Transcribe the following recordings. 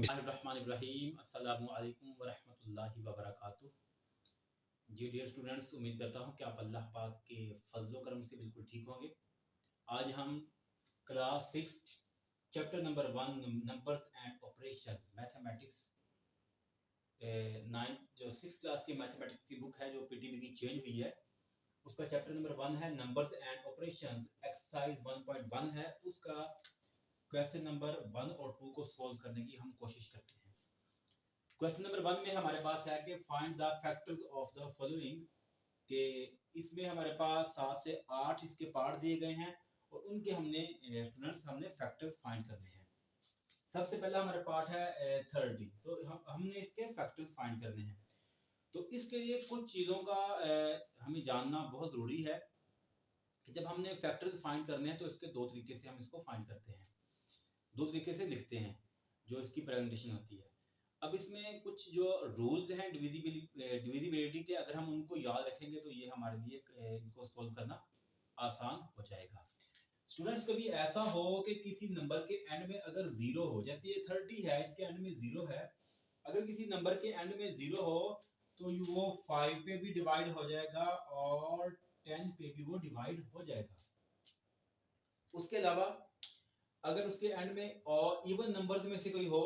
बिस्मिल्लाहिर्रहमानिर्रहीम अस्सलामु अलैकुम वरहमतुल्लाहि वबरकातुहू। जी डियर स्टूडेंट्स, उम्मीद करता हूँ कि आप अल्लाह पाक के फजलो करम से बिल्कुल ठीक होंगे। आज हम class 6 chapter number 1 numbers and operations mathematics 9 जो 6 क्लास की मैथमेटिक्स की बुक है जो पीटीबी की चेंज हुई है, उसका चैप्टर नंबर 1 है नंबर्स एंड ऑपरेशंस। एक्सरसाइज 1.1 है, उसका क्वेश्चन नंबर 1 और 2 को सोल्व करने की हम कोशिश करते हैं। क्वेश्चन नंबर 1 में हमारे पास है कि find the factors of the following, के इसमें हमारे पास 7 से 8 इसके पार्ट दिए गए हैं और उनके हमने फैक्टर्स फाइंड करने हैं। सबसे पहला हमारे पार्ट है 30, तो हमने इसके फैक्टर्स फाइंड करने हैं। तो इसके लिए कुछ चीज़ों का हमें जानना बहुत ज़रूरी है कि जब हमने फैक्टर्स फाइंड करने हैं तो इसके दो तरीके से हम इसको फाइंड करते हैं, दो तरीके से लिखते हैं जो इसकी प्रेजेंटेशन होती है। अब इसमें कुछ जो रूल्स हैं डिविजिबिलिटी के, अगर हम उनको याद रखेंगे तो ये हमारे लिए इनको सोल्व करना आसान हो जाएगा। स्टूडेंट्स, कभी ऐसा हो कि किसी नंबर के एंड में अगर जीरो हो, जैसे ये 30 है, इसके एंड में जीरो है, अगर किसी नंबर के एंड में जीरो हो तो वो 5 पे भी डिवाइड हो जाएगा और 10 पे भी वो डिवाइड हो जाएगा। उसके अलावा अगर उसके एंड में और इवन नंबर्स में से कोई हो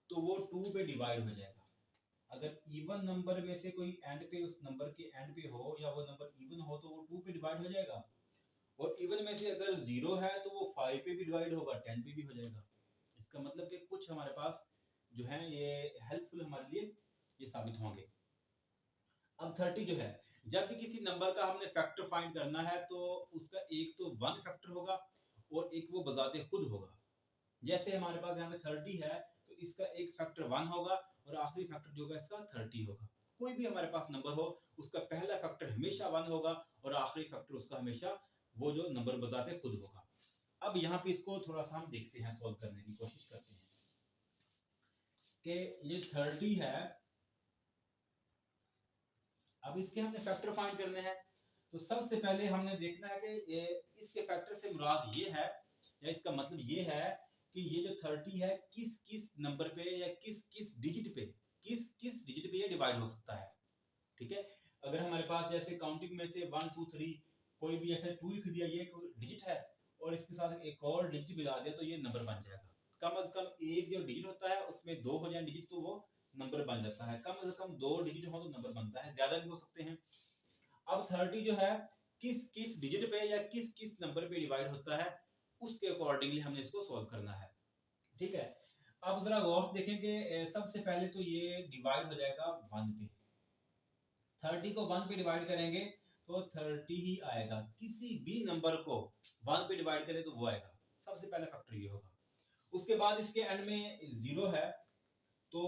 तो वो 2 पे डिवाइड हो जाएगा। अगर इवन नंबर में से कोई एंड पे उस नंबर के एंड पे हो या वो नंबर इवन हो तो वो 2 पे डिवाइड हो जाएगा। और इवन में से अगर 0 है तो वो 5 पे भी डिवाइड होगा, 10 पे भी हो जाएगा। इसका मतलब कि कुछ हमारे पास जो है ये हेल्पफुल हमारे लिए ये साबित होंगे। अब 30 जो है, जब भी किसी नंबर का हमने फैक्टर फाइंड करना है तो उसका एक तो 1 फैक्टर होगा और एक वो बजाते खुद होगा। जैसे हमारे पास यहाँ पे 30 है तो इसका एक फैक्टर 1 होगा और आखिरी फैक्टर जो होगा इसका 30 होगा। कोई भी हमारे पास नंबर हो उसका पहला फैक्टर हमेशा 1 होगा और आखिरी फैक्टर उसका हमेशा वो जो नंबर बताते खुद होगा। अब यहाँ पे इसको थोड़ा सा हम देखते हैं, सॉल्व करने की कोशिश करते हैं कि ये 30 है। अब इसके हमने फैक्टर फाइंड करने हैं तो सबसे पहले हमने देखना है कि इसके फैक्टर से मुराद ये है या इसका मतलब ये है कि ये जो 30 है किस किस नंबर पे या किस किस डिजिट पे ये डिवाइड हो सकता है। ठीक है, अगर हमारे पास जैसे काउंटिंग में से 1 2 3 कोई भी ऐसे 2 लिख दिया, ये एक डिजिट है और इसके साथ एक और डिजिट मिला दिया तो ये नंबर बन जाएगा। कम से कम एक जो डिजिट होता है उसमें दो हो जाए डिजिट तो वो नंबर बन जाता है। कम से कम दो डिजिट हो तो नंबर बनता है, ज्यादा भी हो सकते हैं। अब 30 जो है किस किस डिजिट पे या किस किस नंबर पे डिवाइड होता है उसके अकॉर्डिंगली हमने इसको सॉल्व करना है। ठीक है, अब जरा गौर से देखें कि सबसे पहले तो ये डिवाइड हो जाएगा 1 पे। 30 को 1 पे डिवाइड करेंगे तो 30 ही आएगा। किसी भी नंबर को 1 पे डिवाइड करें तो वो आएगा। सबसे पहला फैक्टर ये होगा। उसके बाद इसके एंड में 0 है तो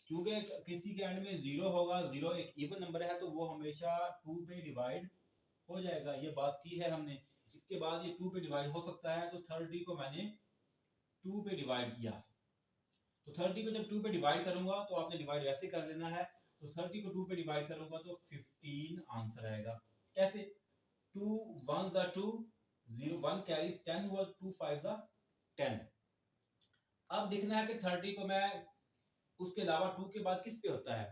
चूंकि किसी के एंड में 0 होगा, 0 एक इवन नंबर है तो वो हमेशा 2 पे डिवाइड हो जाएगा। ये बात की है हमने। इसके बाद ये 2 पे डिवाइड हो सकता है तो 30 को मैंने 2 पे डिवाइड किया। तो 30 को जब 2 पे डिवाइड करूंगा तो आपने डिवाइड वैसे कर लेना है। तो 30 को 2 पे डिवाइड करूंगा तो 15 आंसर आएगा। कैसे? 2 1 ज़ा 2, 0 1 कैरी 10 हुआ, 2 5 ज़ा 10। अब देखना है कि 30 को मैं उसके अलावा 2 के बाद किस पे होता है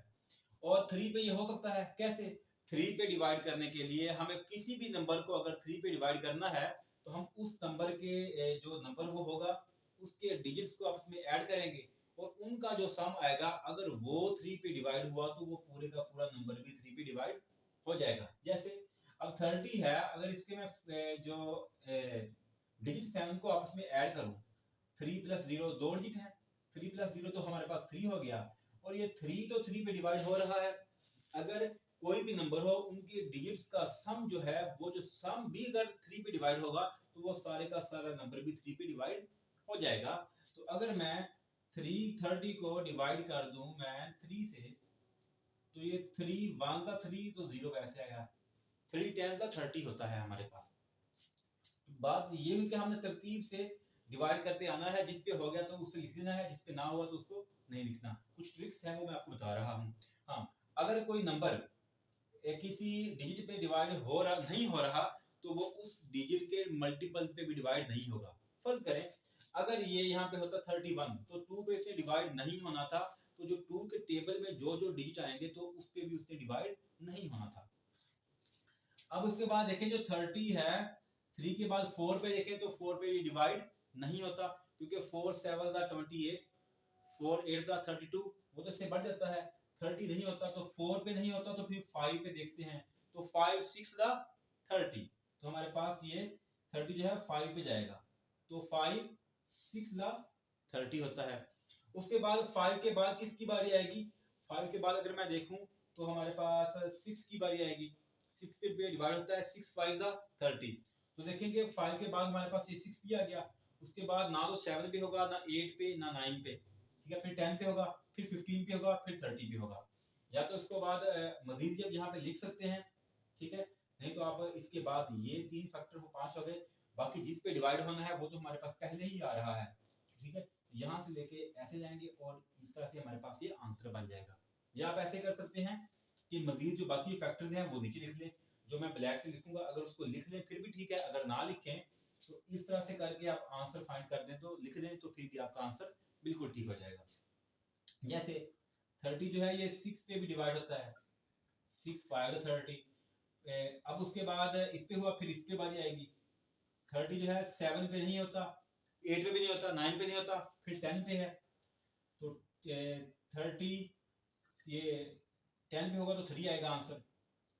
और 3 पे ये हो सकता है। कैसे? 3 पे डिवाइड करने के लिए हमें किसी भी नंबर को अगर 3 पे डिवाइड करना है तो हम उस नंबर के जो नंबर वो होगा उसके डिजिट्स को आपस में ऐड करेंगे और उनका जो सम आएगा अगर वो 3 पे डिवाइड हुआ तो वो पूरे का पूरा नंबर भी 3 पे डिवाइड हो जाएगा। जैसे अब 30 है, अगर इसके मैं जो डिजिट्स हैं उनको आपस में ऐड करूं, 3 प्लस 0 दो डिजिट है, 3 प्लस 0 तो हमारे पास 3 हो गया और ये 3 तो 3 पे डिवाइड हो रहा है। अगर कोई भी नंबर हो उनके डिजिट्स का सम जो है वो जो सम भी अगर 3 पे डिवाइड होगा तो वो सारे का सारा नंबर भी 3 पे डिवाइड हो जाएगा। तो अगर मैं 330 को डिवाइड कर दूं मैं 3 से तो ये 3 1 ज़ा 3 तो 0 वैसे आएगा, 3 10 ज़ा 30 होता है हमारे पास। बात ये हुई कि हमने तरतीब से डिवाइड करते आना है, जिस पे हो गया तो उसे लिख लेना है, जिस पे ना हुआ तो उसको नहीं लिखना। कुछ ट्रिक्स हैं वो मैं आपको बता रहा हूँ। हाँ, अगर कोई नंबर किसी डिजिट पे डिवाइड हो रहा नहीं हो रहा तो वो उस डिजिट के मल्टीपल पे भी डिवाइड नहीं होगा। फर्ज करें अगर ये यहाँ पे होता 31 तो 2 पे इसने डिवाइड नहीं होना था, तो जो 2 के टेबल में जो जो डिजिट आएंगे तो उस पे भी उसने डिवाइड नहीं होना था। अब उसके बाद देखें जो 30 है, 3 के बाद 4 पे देखें तो 4 पे ये डिवाइड नहीं होता, क्योंकि 4 7 28, 4 8 32, वो तो इससे बढ़ जाता है। 30 नहीं होता तो 4 पे नहीं होता, तो फिर 5 पे देखते हैं, तो 5 6 30, तो हमारे पास ये 30 जो है 5 पे जाएगा, तो 5 6 30 होता है। उसके बाद 5 के बाद किसकी बारी आएगी? 5 के बाद अगर मैं देखूं तो हमारे पास 6 की बारी आएगी। 6 पे डिवाइड होता है, 6 5 30, तो देखेंगे 5 के बाद हमारे पास ये 6 भी आ गया। उसके बाद ना तो 7 पे होगा, ना 8 पे, ना 9 पे, ठीक है, फिर 10 पे होगा, फिर 15 पे होगा, फिर 30 पे होगा। या तो इसको बाद मजीद भी अब यहाँ पे लिख सकते हैं, ठीक है, नहीं तो आप इसके बाद ये 3 फैक्टर को 5 हो गए, बाकी जिस पे डिवाइड होना है वो तो हमारे पास पहले ही आ रहा है, ठीक है, यहाँ से लेके ऐसे जाएंगे और इस तरह से हमारे पास ये आंसर बन जाएगा। या आप ऐसे कर सकते हैं कि मजीद जो बाकी फैक्टर्स हैं वो नीचे लिख लें, जो मैं ब्लैक से लिखूंगा, अगर उसको लिख लें फिर भी ठीक है, अगर ना लिखें तो इस तरह से करके आप आंसर फाइंड कर दें, तो लिख दें तो फिर भी आपका आंसर बिल्कुल ठीक हो जाएगा। जैसे 30 जो है ये 6 पे भी डिवाइड होता है, 6 5 30। अब उसके बाद इस पे हुआ, फिर इस पे बारी आएगी। 30 जो है 7 पे नहीं होता, 8 पे भी नहीं होता, 9 पे नहीं होता, फिर 10 पे है, तो 30 ये 10 पे होगा तो 3 आएगा आंसर।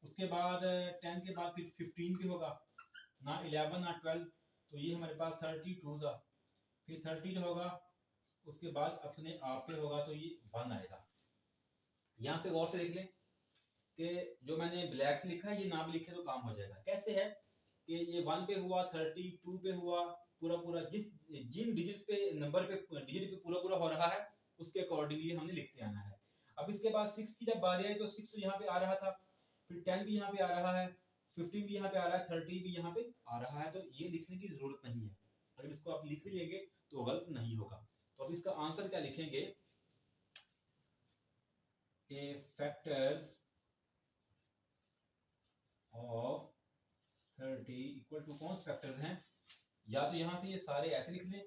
उसके बाद 10 के बाद फिर 15 पे होगा, ना 11 ना 12, तो ये हमारे पास 32 था। फिर 30 होगा, उसके बाद अपने आप पे होगा, तो ये 1 आएगा। यहाँ से गौर से देख लें कि जो मैंने ब्लैक से लिखा है ये ना भी लिखे तो काम हो जाएगा। कैसे है कि ये 1 पे हुआ, 32 पे हुआ, पूरा पूरा जिन डिजिट पे नंबर पे डिजिट पे पूरा पूरा हो रहा है उसके अकॉर्डिंगली हमने लिखते आना है। अब इसके बाद 6 की जब बारी आई तो 6 तो यहाँ पे आ रहा था, फिर 10 भी यहाँ पे आ रहा है, 15 भी यहाँ पे आ रहा है, 30 भी यहाँ पे आ रहा है, तो ये लिखने की जरूरत नहीं है। अगर इसको आप लिख भी लेंगे तो गलत नहीं होगा। तो अब इसका आंसर क्या लिखेंगे कि फैक्टर्स ऑफ 30 इक्वल टू कौन से फैक्टर्स हैं, या तो यहाँ से ये सारे ऐसे लिख लें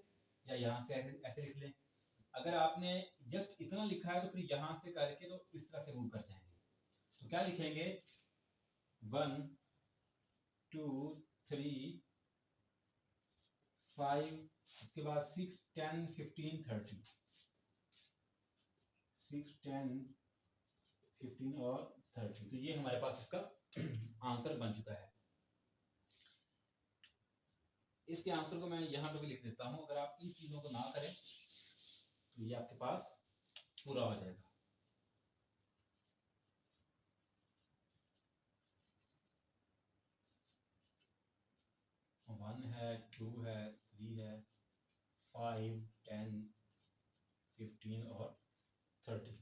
या यहाँ से ऐसे लिख लें। अगर आपने जस्ट इतना लिखा है तो फिर यहाँ से करके तो इस तरह से मूव कर जाएंगे। तो क्या लिखेंगे 1 2 3 5, उसके बाद 6 10 15 30, 6 10 15 और 30, तो ये हमारे पास इसका आंसर बन चुका है। इसके आंसर को मैं यहाँ पे भी लिख देता हूँ। अगर आप इन चीजों को ना करें तो ये आपके पास पूरा हो जाएगा। 1 है, 2 है, 3 है, 5 10 15 और 30।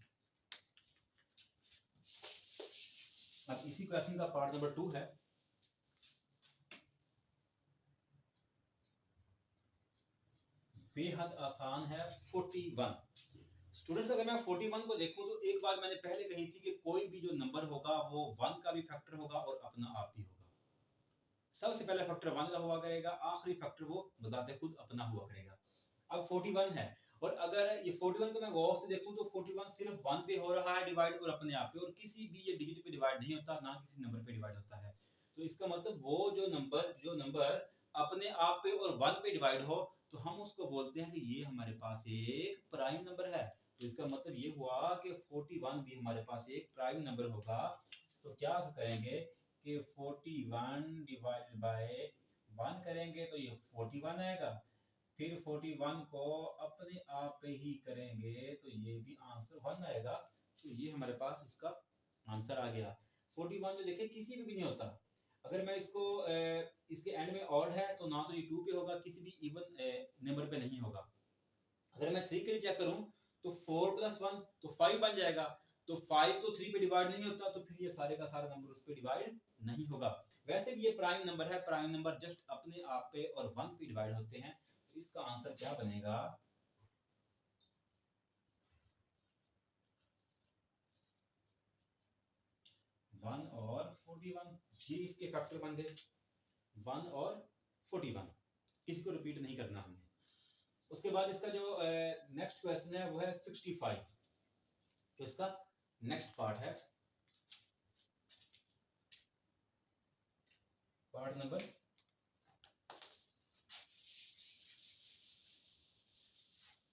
अब इसी क्वेश्चन का पार्ट नंबर 2 है। बेहद आसान है 41। स्टूडेंट्स अगर मैं 41 को देखूं तो एक बात मैंने पहले कही थी कि कोई भी जो नंबर होगा वो 1 का भी फैक्टर होगा और अपना आप भी होगा। सबसे पहले फैक्टर 1 का हुआ करेगा, आखिरी फैक्टर वो बजाते खुद अपना हुआ करेगा। अब 41 है और अगर ये 41 को मैं गौर से देखूं तो 41 सिर्फ 1 पे हो रहा है डिवाइड और अपने आप पे, और किसी भी ये डिजिट पे डिवाइड नहीं होता, ना किसी नंबर पे डिवाइड होता है। तो इसका मतलब वो जो नंबर अपने आप पे और 1 पे डिवाइड हो तो हम उसको बोलते हैं कि ये हमारे पास एक प्राइम नंबर है। तो इसका मतलब ये हुआ कि 41 भी हमारे पास एक प्राइम नंबर होगा। तो क्या करेंगे कि 41 डिवाइडेड बाय 1 करेंगे तो ये 41 आएगा, फिर 41 को अपने आप पे ही करेंगे तो ये भी आंसर 1 आएगा। तो ये हमारे पास इसका आंसर आ गया। 41 जो देखे किसी पे भी नहीं होता। अगर मैं इसको इसके एंड में ऑड है तो ना तो ये 2 पे होगा, किसी भी इवन नंबर पे नहीं होगा। अगर मैं 3 के लिए चेक करूं तो 4 + 1 तो 5 बन जाएगा। तो 5 तो 3 पे डिवाइड नहीं होता, तो फिर ये सारे का सारा नंबर उस पे डिवाइड नहीं होगा। वैसे भी ये प्राइम नंबर है, प्राइम नंबर जस्ट अपने आप पे और 1 पे डिवाइड होते हैं। तो इसका आंसर क्या बनेगा 1 और 41। ये इसके फैक्टर बन गए 1 और 41। किसी को रिपीट नहीं करना हमने। उसके बाद इसका जो नेक्स्ट क्वेश्चन है वो है 65, तो इसका नेक्स्ट पार्ट है, पार्ट नंबर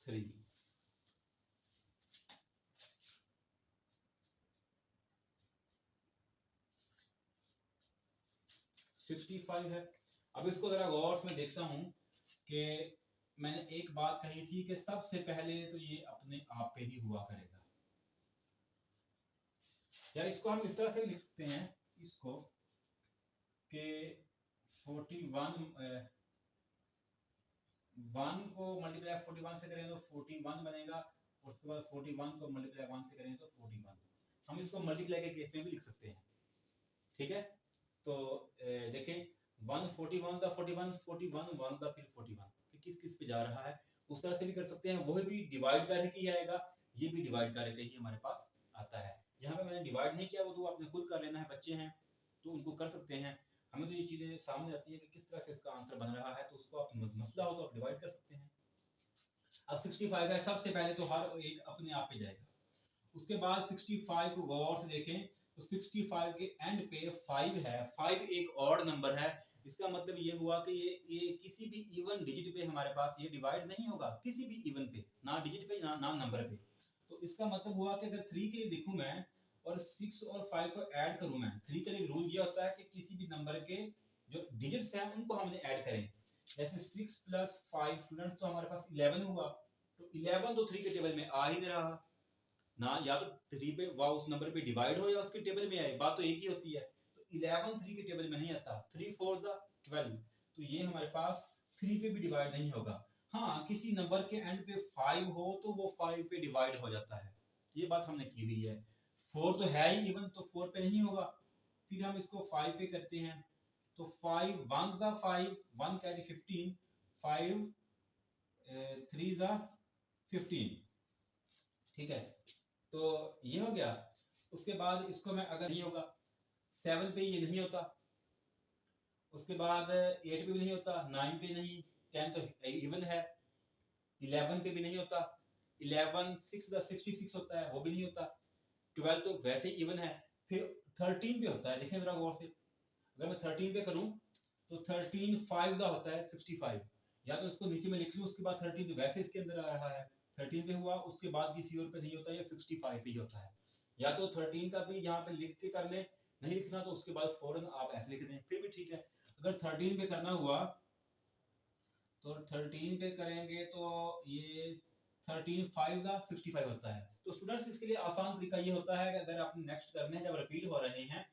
3। 65 है। अब इसको जरा गौर से मैं देखता हूं कि मैंने एक बात कही थी कि सबसे पहले तो ये अपने आप पे ही हुआ करेगा, या इसको हम इस तरह से लिख सकते हैं इसको कि 41 1 को मल्टीप्लाई 41 से करें तो 41 बनेगा, उसके बाद 41 को मल्टीप्लाई 1 से करें तो 41। हम इसको मल्टीप्लाई के केस में भी लिख सकते हैं, ठीक है। तो देखें 1 41 दा 41 41 1 दा फिर 41, फिर किस किस पे जा रहा है उस तरह से भी कर सकते हैं। वही भी डिवाइड करके ही आएगा, ये भी डिवाइड करके ही हमारे पास आता है। यहाँ पे मैंने डिवाइड नहीं किया, वो तो आपने खुद कर लेना है, बच्चे हैं तो उनको कर सकते हैं। हमें तो ये चीजें सामने आती है कि किस तरह से इसका आंसर बन रहा है, तो उसको आप मसला हो तो आप डिवाइड कर सकते हैं। अब 65 है, सबसे पहले तो हर एक अपने आप पे जाएगा। उसके बाद 65 को गौर से देखें तो 65 के एंड पे 5 है, 5 एक ऑड नंबर है। इसका मतलब ये हुआ कि ये किसी भी इवन डिजिट पे हमारे पास ये डिवाइड नहीं होगा, किसी भी इवन पे, ना डिजिट पे ना नंबर पे। तो इसका मतलब हुआ कि अगर 3 के लिए देखूं मैं और 6 और 5 को ऐड करूं मैं, 3 के लिए रूल ये होता है कि किसी भी नंबर के जो डिजिट्स हैं उनको हमने ऐड करें। जैसे 6 प्लस 5 स्टूडेंट्स तो हमारे पास 11 हुआ, तो 11 तो 3 के टेबल में आ ही नहीं रहा ना, या तो 3 पे वाह उस नंबर पे डिवाइड हो या उसके टेबल में आए, बात तो एक ही होती है। तो 11 3 के टेबल में नहीं आता, 3 4 12, तो ये हमारे पास 3 पे भी डिवाइड नहीं होगा। हाँ, किसी नंबर के एंड पे 5 हो तो वो 5 पे डिवाइड हो जाता है, ये बात हमने की हुई है। 4 तो है ही इवन, तो 4 पे नहीं होगा। फिर हम इसको 5 पे करते हैं, तो 5 1 5, 1 कैरी 15, 5 3 15, ठीक है। तो ये हो गया। उसके बाद इसको मैं अगर नहीं होगा, 7 पे ये नहीं होता, उसके बाद 8 पे भी नहीं होता, 9 पे नहीं, 10 तो इवन है, 11 पे भी नहीं होता, 11 6 66 होता है, वो भी नहीं होता, 12 तो वैसे ही इवन है। फिर 13 पे होता है, देखें जरा गौर से, अगर मैं 13 पे करूं तो 13 5 होता है 65, या तो इसको नीचे में लिख लूं, उसके बाद 13 तो वैसे इसके अंदर आ रहा है, 13 पे हुआ, उसके बाद किसी और पे नहीं होता, या 65 पे ही होता है। या तो 13 का भी यहाँ पे लिख के कर ले, नहीं लिखना तो उसके बाद फौरन आप ऐसे लिख दें, फिर भी ठीक है। अगर 13 पे करना हुआ तो 13 पे करेंगे तो ये 13 5 65 होता है। तो स्टूडेंट्स इसके लिए आसान तरीका ये होता है कि अगर आपने नेक्स्ट करने हैं, जब रिपीट हो रहे हैं,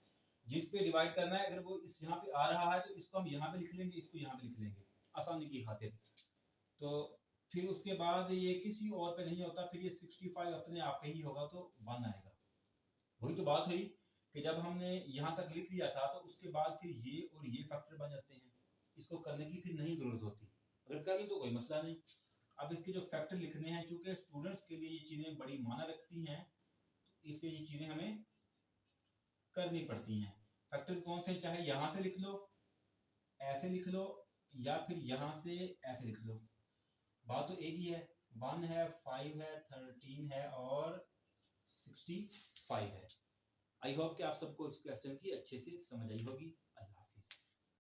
जिस पे डिवाइड करना है, अगर वो इस यहाँ पे आ रहा है तो इसको हम यहाँ पे लिख लेंगे, इसको यहाँ पे लिख लेंगे आसानी की खातिर। तो फिर उसके बाद ये किसी और पे नहीं होता, फिर ये 65 अपने आप पे ही होगा, तो 1 आएगा। वही तो बात हुई कि जब हमने यहाँ तक लिख लिया था तो उसके बाद फिर ये और ये फैक्टर बन जाते हैं, इसको करने की फिर नहीं जरूरत होती, अगर कर ले तो कोई मसला नहीं। अब इसके जो फैक्टर लिखने हैं, चूंकि स्टूडेंट्स के लिए ये चीजें बड़ी माना रखती हैं, तो इसलिए ये चीजें हमें करनी पड़ती हैं। फैक्टर्स कौन से, चाहे यहाँ से लिख लो, ऐसे लिख लो, या फिर यहाँ से ऐसे लिख लो, बात तो एक ही है। 1 है, 5 है, 13 है और 65 है। आई होप कि आप सबको इस क्वेश्चन की अच्छे से समझ आई होगी। अल्लाह।